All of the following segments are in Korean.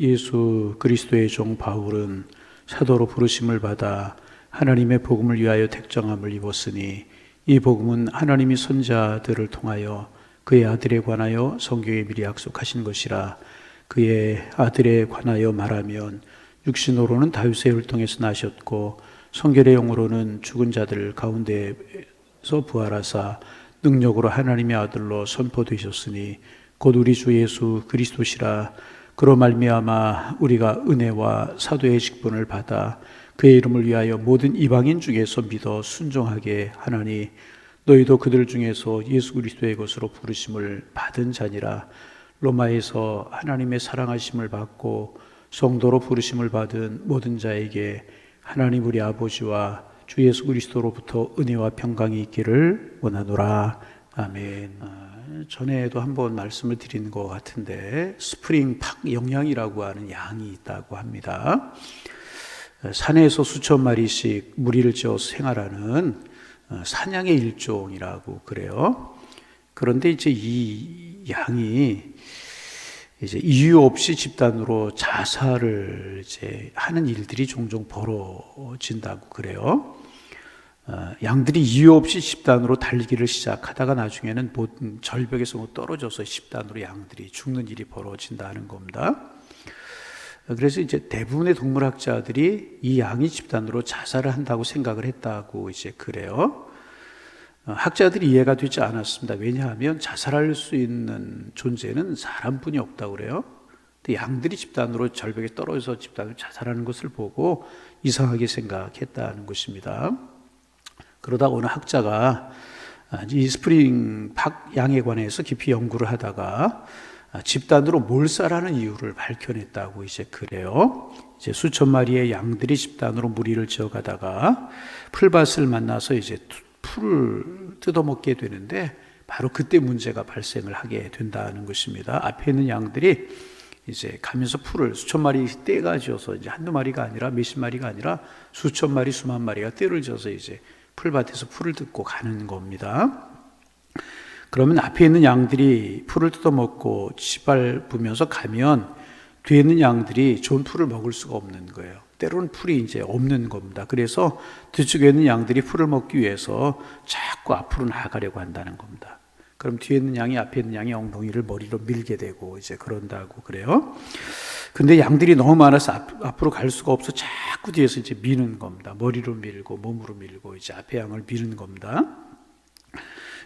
예수 그리스도의 종 바울은 사도로 부르심을 받아 하나님의 복음을 위하여 택정함을 입었으니 이 복음은 하나님이 선지자들을 통하여 그의 아들에 관하여 성경에 미리 약속하신 것이라. 그의 아들에 관하여 말하면 육신으로는 다윗의 혈통에서 나셨고 성결의 영으로는 죽은 자들 가운데서 부활하사 능력으로 하나님의 아들로 선포되셨으니 곧 우리 주 예수 그리스도시라. 그로 말미암아 우리가 은혜와 사도의 직분을 받아 그의 이름을 위하여 모든 이방인 중에서 믿어 순종하게 하나니 너희도 그들 중에서 예수 그리스도의 것으로 부르심을 받은 자니라. 로마에서 하나님의 사랑하심을 받고 성도로 부르심을 받은 모든 자에게 하나님 우리 아버지와 주 예수 그리스도로부터 은혜와 평강이 있기를 원하노라. 아멘. 전에도 한번 말씀을 드린 것 같은데 스프링 팍 영양이라고 하는 양이 있다고 합니다. 산에서 수천 마리씩 무리를 지어서 생활하는 사냥의 일종이라고 그래요. 그런데 이제 이 양이 이제 이유 없이 집단으로 자살을 이제 하는 일들이 종종 벌어진다고 그래요. 양들이 이유 없이 집단으로 달리기를 시작하다가 나중에는 절벽에서 떨어져서 집단으로 양들이 죽는 일이 벌어진다는 겁니다. 그래서 이제 대부분의 동물학자들이 이 양이 집단으로 자살을 한다고 생각을 했다고 이제 그래요. 학자들이 이해가 되지 않았습니다. 왜냐하면 자살할 수 있는 존재는 사람뿐이 없다고 그래요. 근데 양들이 집단으로 절벽에 떨어져서 집단으로 자살하는 것을 보고 이상하게 생각했다는 것입니다. 그러다 어느 학자가 이 스프링 팍 양에 관해서 깊이 연구를 하다가 집단으로 몰살하는 이유를 밝혀냈다고 이제 그래요. 이제 수천 마리의 양들이 집단으로 무리를 지어가다가 풀밭을 만나서 이제 풀을 뜯어먹게 되는데 바로 그때 문제가 발생을 하게 된다는 것입니다. 앞에 있는 양들이 이제 가면서 풀을 수천 마리 떼가 지어서 이제 한두 마리가 아니라 몇십 마리가 아니라 수천 마리 수만 마리가 떼를 지어서 이제 풀밭에서 풀을 뜯고 가는 겁니다. 그러면 앞에 있는 양들이 풀을 뜯어먹고 짓밟으면서 가면 뒤에 있는 양들이 좋은 풀을 먹을 수가 없는 거예요. 때로는 풀이 이제 없는 겁니다. 그래서 뒤쪽에 있는 양들이 풀을 먹기 위해서 자꾸 앞으로 나아가려고 한다는 겁니다. 그럼 뒤에 있는 양이 앞에 있는 양의 엉덩이를 머리로 밀게 되고 이제 그런다고 그래요. 근데 양들이 너무 많아서 앞으로 갈 수가 없어 자꾸 뒤에서 이제 미는 겁니다. 머리로 밀고 몸으로 밀고 이제 앞에 양을 미는 겁니다.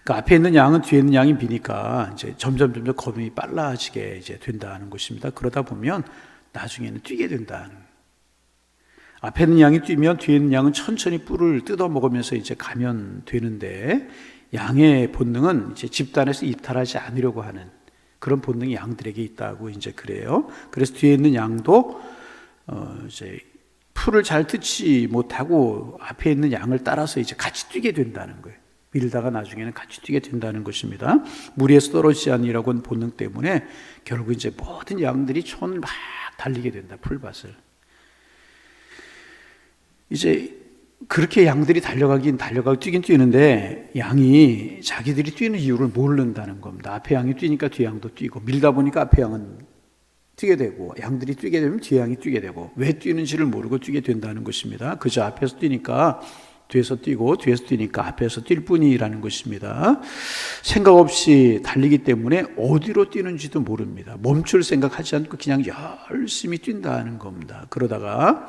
그러니까 앞에 있는 양은 뒤에 있는 양이 미니까 이제 점점 걸음이 빨라지게 이제 된다는 것입니다. 그러다 보면 나중에는 뛰게 된다는. 앞에 있는 양이 뛰면 뒤에 있는 양은 천천히 뿔을 뜯어 먹으면서 이제 가면 되는데 양의 본능은 이제 집단에서 이탈하지 않으려고 하는 그런 본능이 양들에게 있다고 이제 그래요. 그래서 뒤에 있는 양도 이제 풀을 잘 뜯지 못하고 앞에 있는 양을 따라서 이제 같이 뛰게 된다는 거예요. 밀다가 나중에는 같이 뛰게 된다는 것입니다. 무리에서 떨어지지 않으려고 하는 본능 때문에 결국 이제 모든 양들이 촌을 막 달리게 된다. 풀밭을. 이제 그렇게 양들이 달려가고 뛰긴 뛰는데 양이 자기들이 뛰는 이유를 모른다는 겁니다. 앞에 양이 뛰니까 뒤에 양도 뛰고 밀다 보니까 앞에 양은 뛰게 되고 양들이 뛰게 되면 뒤에 양이 뛰게 되고 왜 뛰는지를 모르고 뛰게 된다는 것입니다. 그저 앞에서 뛰니까 뒤에서 뛰고 뒤에서 뛰니까 앞에서 뛸 뿐이라는 것입니다. 생각 없이 달리기 때문에 어디로 뛰는지도 모릅니다. 멈출 생각하지 않고 그냥 열심히 뛴다는 겁니다. 그러다가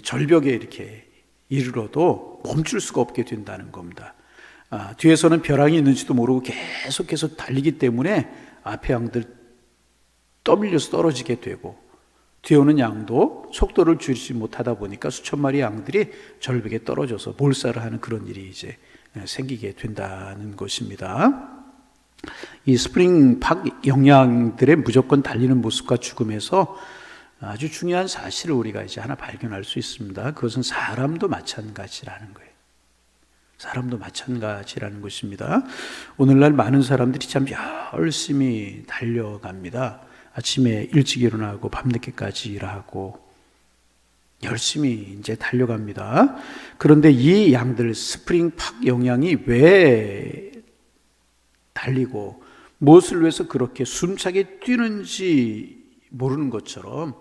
절벽에 이렇게 이르러도 멈출 수가 없게 된다는 겁니다. 뒤에서는 벼랑이 있는지도 모르고 계속해서 달리기 때문에 앞에 양들 떠밀려서 떨어지게 되고 뒤에 오는 양도 속도를 줄이지 못하다 보니까 수천 마리 양들이 절벽에 떨어져서 몰살을 하는 그런 일이 이제 생기게 된다는 것입니다. 이 스프링 팍 영양들의 무조건 달리는 모습과 죽음에서 아주 중요한 사실을 우리가 이제 하나 발견할 수 있습니다. 그것은 사람도 마찬가지라는 거예요. 사람도 마찬가지라는 것입니다. 오늘날 많은 사람들이 참 열심히 달려갑니다. 아침에 일찍 일어나고 밤늦게까지 일하고 열심히 이제 달려갑니다. 그런데 이 양들 스프링 팍 영양이 왜 달리고 무엇을 위해서 그렇게 숨차게 뛰는지 모르는 것처럼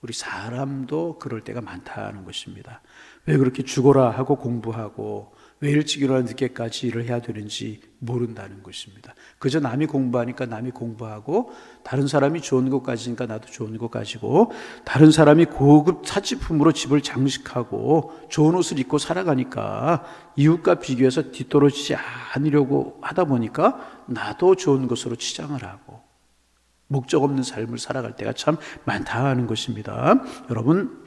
우리 사람도 그럴 때가 많다는 것입니다. 왜 그렇게 죽어라 하고 공부하고 왜 일찍 일어나 늦게까지 일을 해야 되는지 모른다는 것입니다. 그저 남이 공부하니까 남이 공부하고, 다른 사람이 좋은 것 가지니까 나도 좋은 것 가지고, 다른 사람이 고급 사치품으로 집을 장식하고 좋은 옷을 입고 살아가니까 이웃과 비교해서 뒤떨어지지 않으려고 하다 보니까 나도 좋은 것으로 치장을 하고 목적 없는 삶을 살아갈 때가 참 많다는 것입니다. 여러분,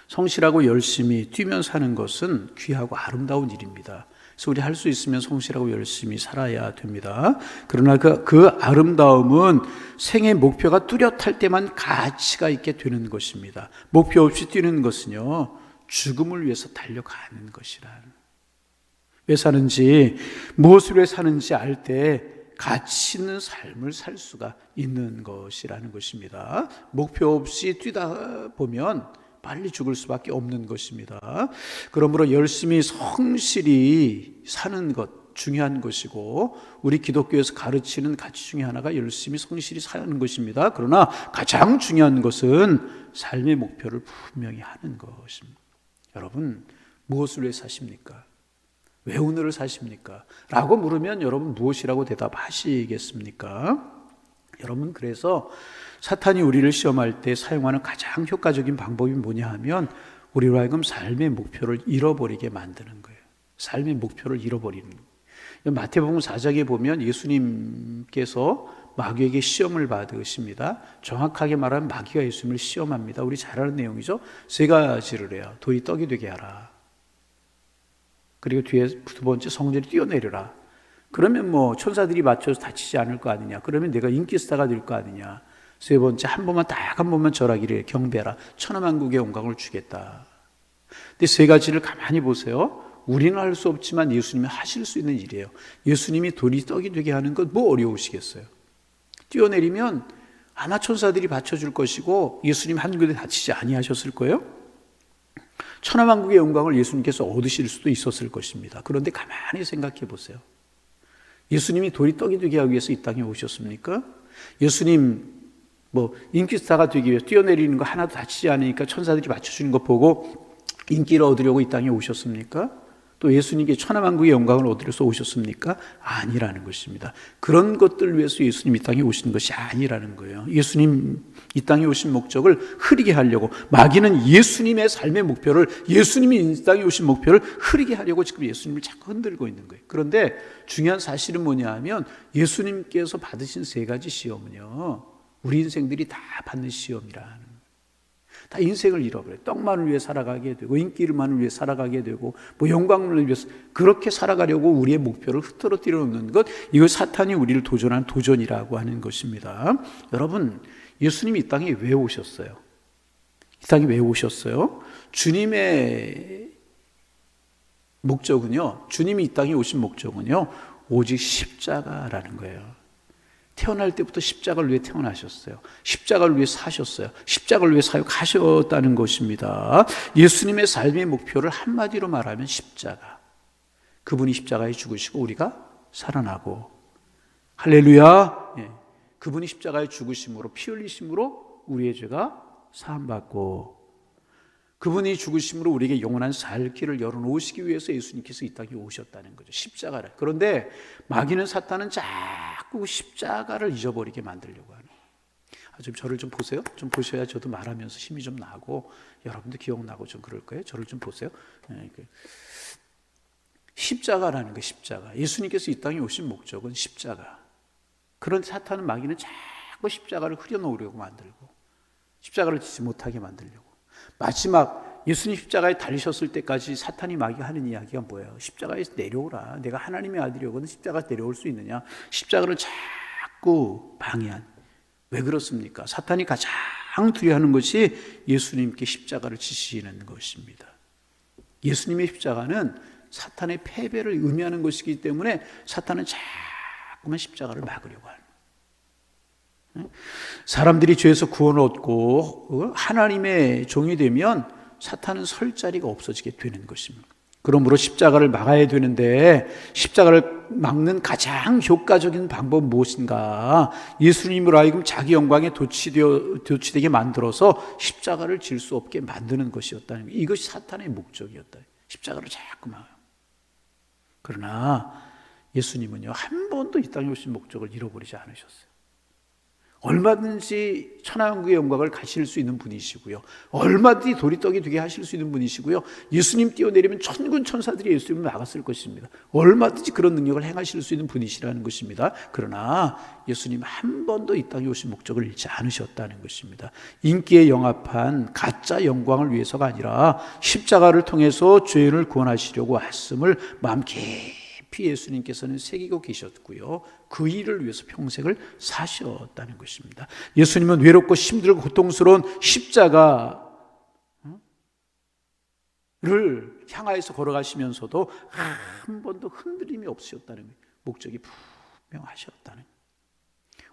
성실하고 열심히 뛰면 사는 것은 귀하고 아름다운 일입니다. 그래서 우리 할 수 있으면 성실하고 열심히 살아야 됩니다. 그러나 그 아름다움은 생의 목표가 뚜렷할 때만 가치가 있게 되는 것입니다. 목표 없이 뛰는 것은요, 죽음을 위해서 달려가는 것이란. 왜 사는지, 무엇을 위해 사는지 알 때 가치 있는 삶을 살 수가 있는 것이라는 것입니다. 목표 없이 뛰다 보면 빨리 죽을 수밖에 없는 것입니다. 그러므로 열심히 성실히 사는 것 중요한 것이고, 우리 기독교에서 가르치는 가치 중에 하나가 열심히 성실히 사는 것입니다. 그러나 가장 중요한 것은 삶의 목표를 분명히 하는 것입니다. 여러분, 무엇을 위해 사십니까? 왜 오늘을 사십니까? 라고 물으면 여러분 무엇이라고 대답하시겠습니까? 여러분, 그래서 사탄이 우리를 시험할 때 사용하는 가장 효과적인 방법이 뭐냐 하면, 우리로 하여금 삶의 목표를 잃어버리게 만드는 거예요. 삶의 목표를 잃어버리는 거예요. 마태복음 4장에 보면 예수님께서 마귀에게 시험을 받으십니다. 정확하게 말하면 마귀가 예수님을 시험합니다. 우리 잘 아는 내용이죠. 세 가지를 해요. 돌이 떡이 되게 하라. 그리고 뒤에 두 번째, 성전이 뛰어내려라. 그러면 뭐 천사들이 맞춰서 다치지 않을 거 아니냐. 그러면 내가 인기 스타가 될 거 아니냐. 세 번째, 한 번만 절하기를 경배하라. 천하만국의 영광을 주겠다. 근데 세 가지를 가만히 보세요. 우리는 할 수 없지만 예수님이 하실 수 있는 일이에요. 예수님이 돌이 떡이 되게 하는 건 뭐 어려우시겠어요? 뛰어내리면 아마 천사들이 받쳐줄 것이고 예수님 한 군데 다치지 아니하셨을 거예요. 천하만국의 영광을 예수님께서 얻으실 수도 있었을 것입니다. 그런데 가만히 생각해 보세요. 예수님이 돌이 떡이 되게 하기 위해서 이 땅에 오셨습니까? 예수님 인기스타가 되기 위해서 뛰어내리는 거 하나도 다치지 않으니까 천사들이 맞춰주는 것 보고 인기를 얻으려고 이 땅에 오셨습니까? 또 예수님께 천하만국의 영광을 얻으려서 오셨습니까? 아니라는 것입니다. 그런 것들을 위해서 예수님 이 땅에 오신 것이 아니라는 거예요. 예수님 이 땅에 오신 목적을 흐리게 하려고, 마귀는 예수님의 삶의 목표를, 예수님이 이 땅에 오신 목표를 흐리게 하려고 지금 예수님을 자꾸 흔들고 있는 거예요. 그런데 중요한 사실은 뭐냐 하면, 예수님께서 받으신 세 가지 시험은요, 우리 인생들이 다 받는 시험이라는, 다 인생을 잃어버려요. 떡만을 위해 살아가게 되고, 인기만을 위해 살아가게 되고, 영광을 위해서 그렇게 살아가려고 우리의 목표를 흐트러뜨려 놓는 것, 이걸 사탄이 우리를 도전한 도전이라고 하는 것입니다. 여러분, 예수님이 이 땅에 왜 오셨어요? 이 땅에 왜 오셨어요? 주님의 목적은요, 주님이 이 땅에 오신 목적은요, 오직 십자가라는 거예요. 태어날 때부터 십자가를 위해 태어나셨어요. 십자가를 위해 사셨어요. 십자가를 위해 사역하셨다는 것입니다. 예수님의 삶의 목표를 한마디로 말하면 십자가. 그분이 십자가에 죽으시고 우리가 살아나고, 할렐루야. 예. 그분이 십자가에 죽으심으로, 피 흘리심으로 우리의 죄가 사함받고, 그분이 죽으심으로 우리에게 영원한 살 길을 열어놓으시기 위해서 예수님께서 이 땅에 오셨다는 거죠. 십자가를. 그런데 마귀는, 사탄은 자꾸 십자가를 잊어버리게 만들려고 하는. 좀 저를 좀 보세요. 좀 보셔야 저도 말하면서 힘이 좀 나고 여러분도 기억나고 좀 그럴 거예요. 저를 좀 보세요. 십자가라는 거, 십자가. 예수님께서 이 땅에 오신 목적은 십자가. 그런 사탄은, 마귀는 자꾸 십자가를 흐려놓으려고 만들고, 십자가를 지지 못하게 만들려고. 마지막 예수님 십자가에 달리셨을 때까지 사탄이, 마귀가 하는 이야기가 뭐예요? 십자가에서 내려오라. 내가 하나님의 아들이거든 십자가에서 내려올 수 있느냐? 십자가를 자꾸 방해한. 왜 그렇습니까? 사탄이 가장 두려워하는 것이 예수님께 십자가를 지시는 것입니다. 예수님의 십자가는 사탄의 패배를 의미하는 것이기 때문에 사탄은 자꾸만 십자가를 막으려고 하는. 사람들이 죄에서 구원을 얻고 하나님의 종이 되면 사탄은 설 자리가 없어지게 되는 것입니다. 그러므로 십자가를 막아야 되는데 십자가를 막는 가장 효과적인 방법은 무엇인가? 예수님으로 하여금 자기 영광에 도취되게 만들어서 십자가를 질 수 없게 만드는 것이었다는 거예요. 이것이 사탄의 목적이었다. 십자가를 자꾸 막아요. 그러나 예수님은요, 한 번도 이 땅에 오신 목적을 잃어버리지 않으셨어요. 얼마든지 천하영국의 영광을 가실 수 있는 분이시고요, 얼마든지 도리떡이 되게 하실 수 있는 분이시고요, 예수님 뛰어내리면 천군 천사들이 예수님을 막았을 것입니다. 얼마든지 그런 능력을 행하실 수 있는 분이시라는 것입니다. 그러나 예수님 한 번도 이 땅에 오신 목적을 잃지 않으셨다는 것입니다. 인기에 영합한 가짜 영광을 위해서가 아니라 십자가를 통해서 죄인을 구원하시려고 왔음을 마음 깊이 예수님께서는 새기고 계셨고요, 그 일을 위해서 평생을 사셨다는 것입니다. 예수님은 외롭고 힘들고 고통스러운 십자가를 향하여서 걸어가시면서도 한 번도 흔들림이 없으셨다는 거예요. 목적이 분명하셨다는 거예요.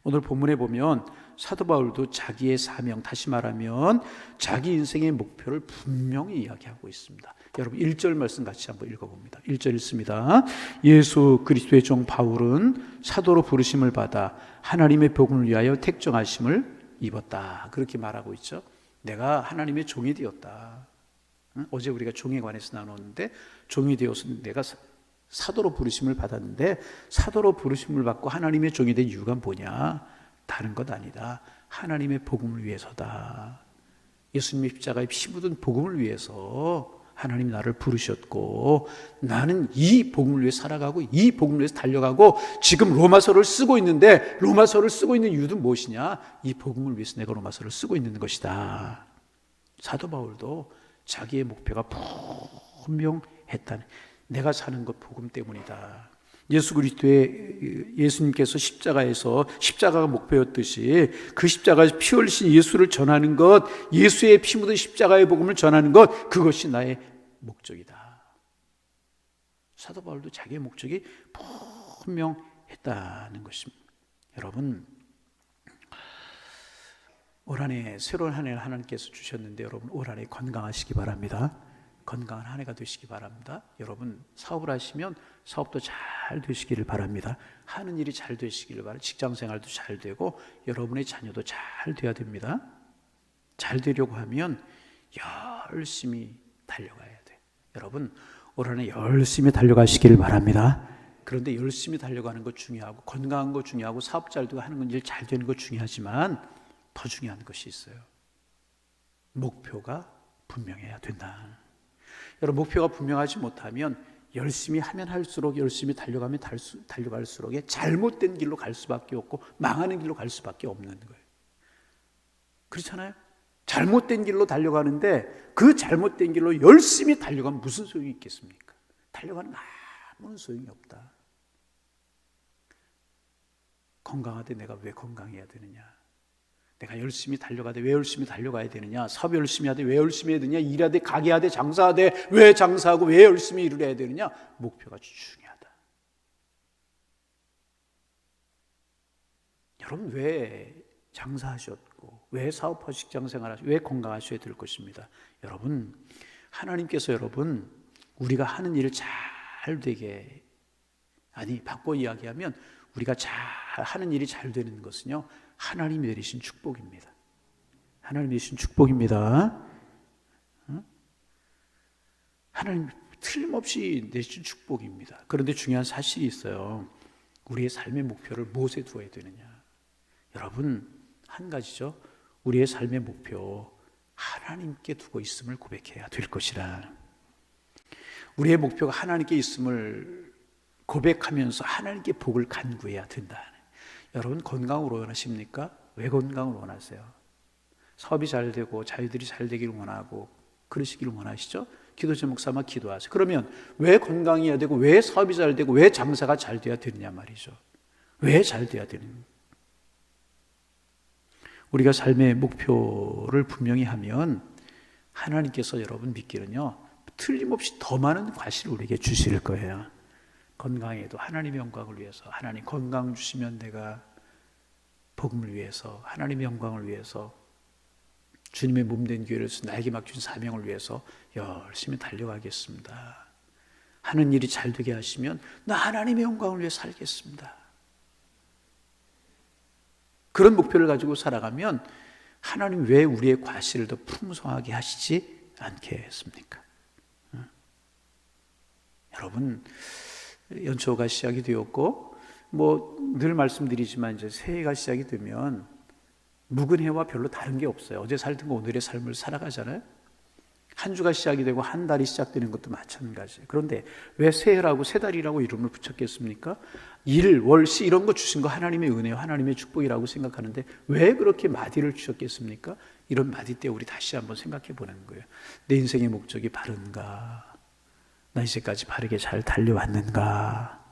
오늘 본문에 보면 사도 바울도 자기의 사명, 다시 말하면 자기 인생의 목표를 분명히 이야기하고 있습니다. 여러분 1절 말씀 같이 한번 읽어봅니다. 1절 읽습니다. 예수 그리스도의 종 바울은 사도로 부르심을 받아 하나님의 복음을 위하여 택정하심을 입었다. 그렇게 말하고 있죠. 내가 하나님의 종이 되었다. 어제 우리가 종에 관해서 나눴는데, 종이 되어서 내가 사도로 부르심을 받았는데, 사도로 부르심을 받고 하나님의 종이 된 이유가 뭐냐? 다른 것 아니다. 하나님의 복음을 위해서다. 예수님의 십자가에 피 묻은 복음을 위해서 하나님 나를 부르셨고, 나는 이 복음을 위해 살아가고 이 복음을 위해서 달려가고, 지금 로마서를 쓰고 있는데, 로마서를 쓰고 있는 이유도 무엇이냐? 이 복음을 위해서 내가 로마서를 쓰고 있는 것이다. 사도 바울도 자기의 목표가 분명했다는, 내가 사는 것 복음 때문이다. 예수님께서 십자가가 목표였듯이 그 십자가에서 피 흘리신 예수를 전하는 것, 예수의 피 묻은 십자가의 복음을 전하는 것, 그것이 나의 목적이다. 사도 바울도 자기의 목적이 분명했다는 것입니다. 여러분, 올 한 해 새로운 한 해를 하나님께서 주셨는데, 여러분 올 한 해 건강하시기 바랍니다. 건강한 한 해가 되시기 바랍니다. 여러분 사업을 하시면 사업도 잘 되시기를 바랍니다. 하는 일이 잘 되시기를 바랍니다. 직장생활도 잘 되고 여러분의 자녀도 잘 돼야 됩니다. 잘 되려고 하면 열심히 달려가야 돼요. 여러분 올 한 해 열심히 달려가시기를 바랍니다. 그런데 열심히 달려가는 거 중요하고, 건강한 거 중요하고, 사업 잘 되고 하는 건 일 잘 되는 거 중요하지만 더 중요한 것이 있어요. 목표가 분명해야 된다. 여러분 목표가 분명하지 못하면 열심히 하면 할수록, 열심히 달려가면 달려갈수록 잘못된 길로 갈 수밖에 없고 망하는 길로 갈 수밖에 없는 거예요. 그렇잖아요? 잘못된 길로 달려가는데 그 잘못된 길로 열심히 달려가면 무슨 소용이 있겠습니까? 달려가는 아무런 소용이 없다. 건강하되 내가 왜 건강해야 되느냐? 내가 열심히 달려가되 왜 열심히 달려가야 되느냐? 사업 열심히 하되 왜 열심히 해야 되느냐? 일하되 가게 하되 장사하되 왜 장사하고 왜 열심히 일을 해야 되느냐? 목표가 중요하다. 여러분 왜 장사하셨고 왜 사업하시고 직장생활하시고 왜 건강하셔야 될 것입니다. 여러분 하나님께서 여러분 우리가 하는 일을 잘 되게, 아니 바꿔 이야기하면 우리가 잘 하는 일이 잘 되는 것은요, 하나님이 내리신 축복입니다. 하나님이 내리신 축복입니다. 하나님 틀림없이 내리신 축복입니다. 그런데 중요한 사실이 있어요. 우리의 삶의 목표를 무엇에 두어야 되느냐? 여러분 한 가지죠. 우리의 삶의 목표 하나님께 두고 있음을 고백해야 될 것이라. 우리의 목표가 하나님께 있음을 고백하면서 하나님께 복을 간구해야 된다. 여러분 건강을 원하십니까? 왜 건강을 원하세요? 사업이 잘 되고 자유들이 잘 되기를 원하고 그러시기를 원하시죠? 기도 제목 삼아 기도하세요. 그러면 왜 건강해야 되고 왜 사업이 잘 되고 왜 장사가 잘 돼야 되느냐 말이죠. 왜 잘 돼야 되느냐? 우리가 삶의 목표를 분명히 하면 하나님께서 여러분 믿기는요, 틀림없이 더 많은 과실을 우리에게 주실 거예요. 건강에도 하나님의 영광을 위해서, 하나님 건강 주시면 내가 복음을 위해서, 하나님의 영광을 위해서, 주님의 몸된 교회를 나에게 맡긴 사명을 위해서 열심히 달려가겠습니다. 하는 일이 잘 되게 하시면 나 하나님의 영광을 위해 살겠습니다. 그런 목표를 가지고 살아가면 하나님 왜 우리의 과실을 더 풍성하게 하시지 않겠습니까? 여러분, 연초가 시작이 되었고 늘 말씀드리지만 이제 새해가 시작이 되면 묵은 해와 별로 다른 게 없어요. 어제 살던 거 오늘의 삶을 살아가잖아요. 한 주가 시작이 되고 한 달이 시작되는 것도 마찬가지예요. 그런데 왜 새해라고 세 달이라고 이름을 붙였겠습니까? 일, 월, 시 이런 거 주신 거 하나님의 은혜요, 하나님의 축복이라고 생각하는데 왜 그렇게 마디를 주셨겠습니까? 이런 마디 때 우리 다시 한번 생각해 보는 거예요. 내 인생의 목적이 바른가? 나 이제까지 바르게 잘 달려왔는가?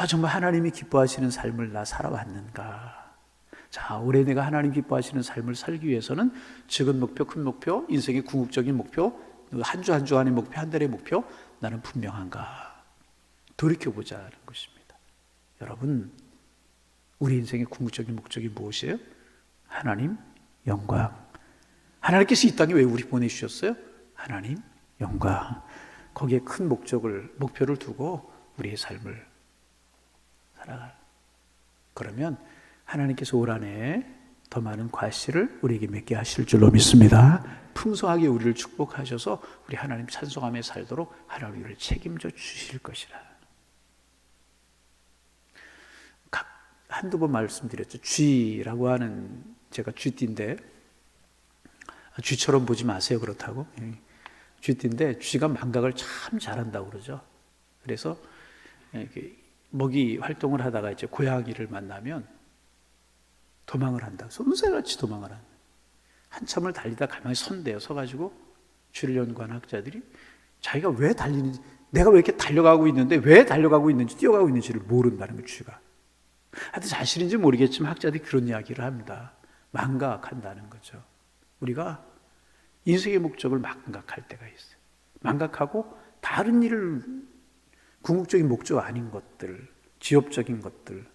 정말 하나님이 기뻐하시는 삶을 나 살아왔는가? 자, 올해 내가 하나님 기뻐하시는 삶을 살기 위해서는 작은 목표, 큰 목표, 인생의 궁극적인 목표, 한 주 한 주 안의 목표, 한 달의 목표, 나는 분명한가? 돌이켜보자는 것입니다. 여러분, 우리 인생의 궁극적인 목적이 무엇이에요? 하나님 영광. 하나님께서 이 땅에 왜 우리 보내주셨어요? 하나님 영광. 거기에 큰 목표를 두고 우리의 삶을 살아가. 그러면 하나님께서 올 한해 더 많은 과실을 우리에게 맺게 하실 줄로 믿습니다. 풍성하게 우리를 축복하셔서 우리 하나님 찬송하며 살도록 하나님 우리를 책임져 주실 것이라. 한두 번 말씀드렸죠. 쥐라고 하는, 제가 쥐띠인데 쥐처럼 보지 마세요. 그렇다고. 쥐띠인데 쥐가 망각을 참 잘한다고 그러죠. 그래서 먹이 활동을 하다가 이제 고양이를 만나면 도망을 한다. 손새같이 도망을 한다. 한참을 달리다 가만히 선대요. 서가지고 쥐를 연구하는 학자들이 자기가 왜 달리는지, 내가 왜 이렇게 달려가고 있는데 왜 달려가고 있는지, 뛰어가고 있는지를 모른다는 거예요. 쥐가. 하여튼 사실인지 모르겠지만 학자들이 그런 이야기를 합니다. 망각한다는 거죠. 우리가 인생의 목적을 망각할 때가 있어요. 망각하고 다른 일을, 궁극적인 목적 아닌 것들, 지엽적인 것들,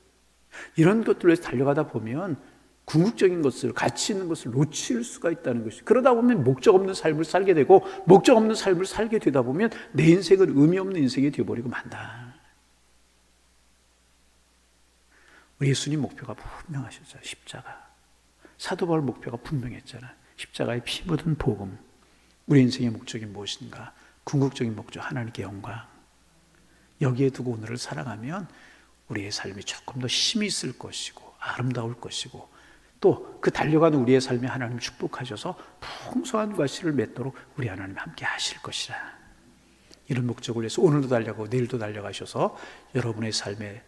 이런 것들로 해서 달려가다 보면 궁극적인 것을, 가치 있는 것을 놓칠 수가 있다는 것이죠. 그러다 보면 목적 없는 삶을 살게 되고, 목적 없는 삶을 살게 되다 보면 내 인생은 의미 없는 인생이 되어버리고 만다. 우리 예수님 목표가 분명하셨죠. 십자가. 사도 바울 목표가 분명했잖아요. 십자가에 피 묻은 복음. 우리 인생의 목적이 무엇인가? 궁극적인 목적, 하나님께 영광. 여기에 두고 오늘을 살아가면 우리의 삶이 조금 더 힘이 있을 것이고 아름다울 것이고, 또 그 달려가는 우리의 삶에 하나님 축복하셔서 풍성한 과실을 맺도록 우리 하나님 함께 하실 것이라. 이런 목적을 위해서 오늘도 달려가고 내일도 달려가셔서 여러분의 삶에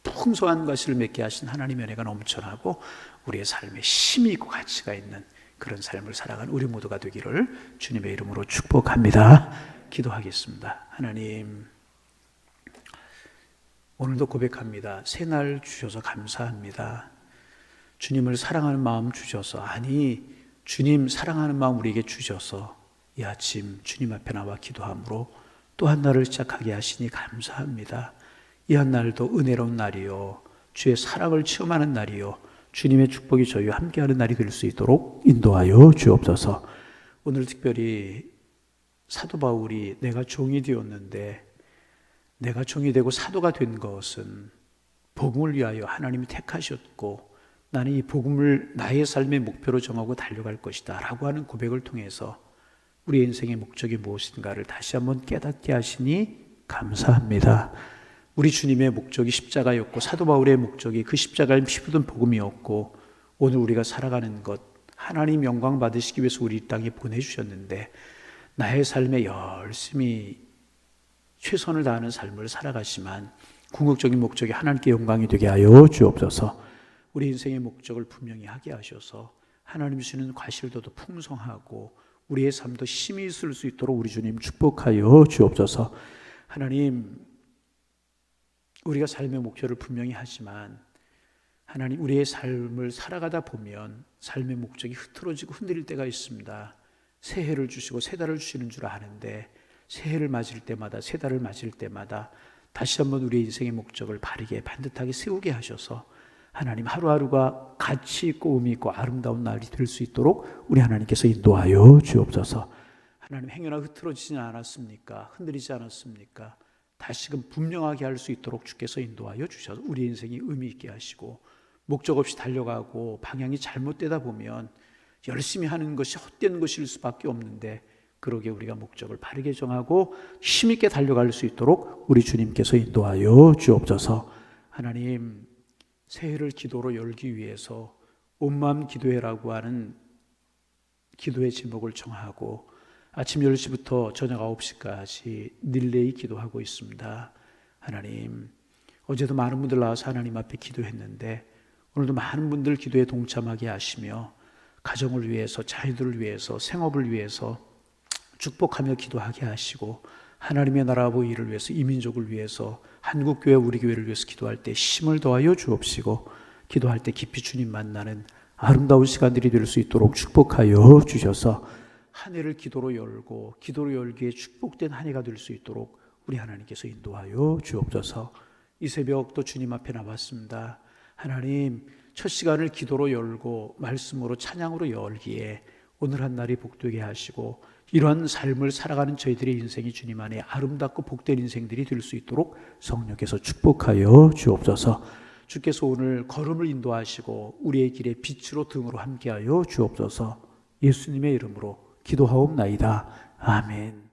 풍성한 과실을 맺게 하신 하나님의 은혜가 넘쳐나고 우리의 삶에 힘이 있고 가치가 있는 그런 삶을 살아가는 우리 모두가 되기를 주님의 이름으로 축복합니다. 기도하겠습니다. 하나님, 오늘도 고백합니다. 새날 주셔서 감사합니다. 주님을 사랑하는 마음 주셔서, 아니 주님 사랑하는 마음 우리에게 주셔서 이 아침 주님 앞에 나와 기도함으로 또 한 날을 시작하게 하시니 감사합니다. 이 한 날도 은혜로운 날이요, 주의 사랑을 체험하는 날이요, 주님의 축복이 저희와 함께하는 날이 될 수 있도록 인도하여 주옵소서. 오늘 특별히 사도 바울이 내가 종이 되었는데, 내가 종이 되고 사도가 된 것은 복음을 위하여 하나님이 택하셨고 나는 이 복음을 나의 삶의 목표로 정하고 달려갈 것이다 라고 하는 고백을 통해서 우리 인생의 목적이 무엇인가를 다시 한번 깨닫게 하시니 감사합니다. 우리 주님의 목적이 십자가였고 사도 바울의 목적이 그 십자가에 피 묻은 복음이었고, 오늘 우리가 살아가는 것 하나님 영광 받으시기 위해서 우리 땅에 보내주셨는데, 나의 삶에 열심히 최선을 다하는 삶을 살아가지만 궁극적인 목적이 하나님께 영광이 되게 하여 주옵소서. 우리 인생의 목적을 분명히 하게 하셔서 하나님 주시는 과실도 더 풍성하고 우리의 삶도 힘이 있을 수 있도록 우리 주님 축복하여 주옵소서. 하나님, 우리가 삶의 목표를 분명히 하지만 하나님, 우리의 삶을 살아가다 보면 삶의 목적이 흐트러지고 흔들릴 때가 있습니다. 새해를 주시고 새 달을 주시는 줄 아는데 새해를 맞을 때마다, 새 달을 맞을 때마다 다시 한번 우리의 인생의 목적을 바르게 반듯하게 세우게 하셔서 하나님 하루하루가 가치 있고 의미 있고 아름다운 날이 될 수 있도록 우리 하나님께서 인도하여 주옵소서. 하나님, 행여나 흐트러지지 않았습니까? 흔들리지 않았습니까? 다시금 분명하게 할 수 있도록 주께서 인도하여 주셔서 우리 인생이 의미 있게 하시고, 목적 없이 달려가고 방향이 잘못되다 보면 열심히 하는 것이 헛된 것일 수밖에 없는데, 그러게 우리가 목적을 바르게 정하고 힘있게 달려갈 수 있도록 우리 주님께서 인도하여 주옵소서. 하나님, 새해를 기도로 열기 위해서 온마음 기도회라고 하는 기도의 제목을 정하고 아침 10시부터 저녁 9시까지 릴레이 기도하고 있습니다. 하나님, 어제도 많은 분들 나와서 하나님 앞에 기도했는데 오늘도 많은 분들 기도에 동참하게 하시며 가정을 위해서, 자녀들을 위해서, 생업을 위해서 축복하며 기도하게 하시고, 하나님의 나라 보이를 위해서, 이민족을 위해서, 한국교회 우리 교회를 위해서 기도할 때 힘을 더하여 주옵시고, 기도할 때 깊이 주님 만나는 아름다운 시간들이 될 수 있도록 축복하여 주셔서 한 해를 기도로 열고 기도로 열기에 축복된 한 해가 될 수 있도록 우리 하나님께서 인도하여 주옵소서. 이 새벽 또 주님 앞에 나왔습니다. 하나님, 첫 시간을 기도로 열고 말씀으로 찬양으로 열기에 오늘 한 날이 복되게 하시고, 이러한 삶을 살아가는 저희들의 인생이 주님 안에 아름답고 복된 인생들이 될 수 있도록 성령께서 축복하여 주옵소서. 주께서 오늘 걸음을 인도하시고 우리의 길에 빛으로 등으로 함께하여 주옵소서. 예수님의 이름으로 기도하옵나이다. 아멘.